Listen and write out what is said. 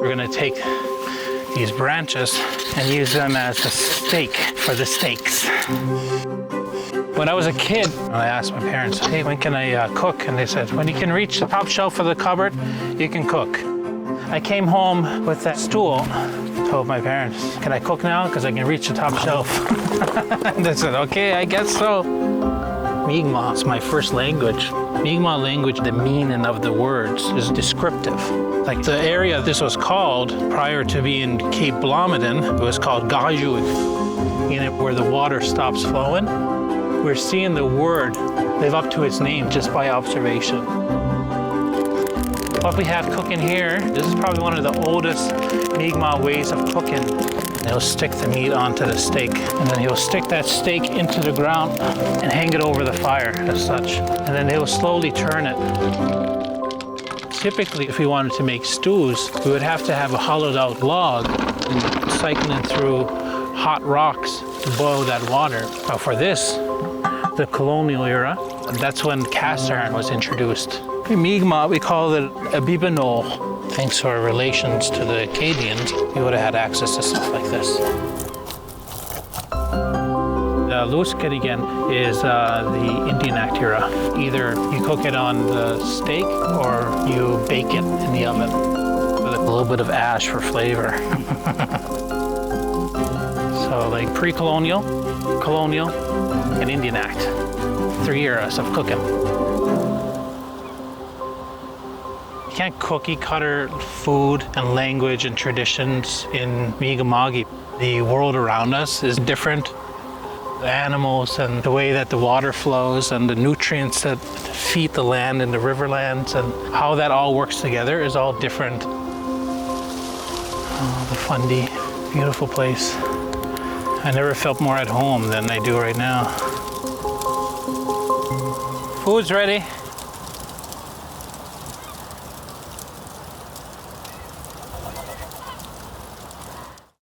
We're gonna take these branches and use them as a stake for the steaks. When I was a kid, I asked my parents, hey, when can I cook? And they said, when you can reach the top shelf of the cupboard, you can cook. I came home with that stool, told my parents, can I cook now? Because I can reach the top shelf. And they said, okay, I guess so. Mi'kmaq is my first language. Mi'kmaq language, the meaning of the words is descriptive. Like the area this was called prior to being Cape Blomidon, it was called Gajuig, in it where the water stops flowing. We're seeing the word live up to its name just by observation. What we have cooking here, this is probably one of the oldest Mi'kmaq ways of cooking. He'll stick the meat onto the steak, and then he'll stick that steak into the ground and hang it over the fire as such. And then he'll slowly turn it. Typically, if we wanted to make stews, we would have to have a hollowed out log and cycling through hot rocks to boil that water. Now for this, the colonial era, that's when cast iron was introduced. In Mi'kmaq, we call it a bibanol. Thanks to our relations to the Acadians, we would have had access to stuff like this. The Luskadigan is the Indian Act era. Either you cook it on the steak or you bake it in the oven with a little bit of ash for flavor. So like pre-colonial, colonial, and Indian Act. 3 eras of cooking. You can't cookie cutter food and language and traditions in Mi'kmaq. The world around us is different. The animals and the way that the water flows and the nutrients that feed the land and the riverlands and how that all works together is all different. Oh, the Fundy, beautiful place. I never felt more at home than I do right now. Food's ready.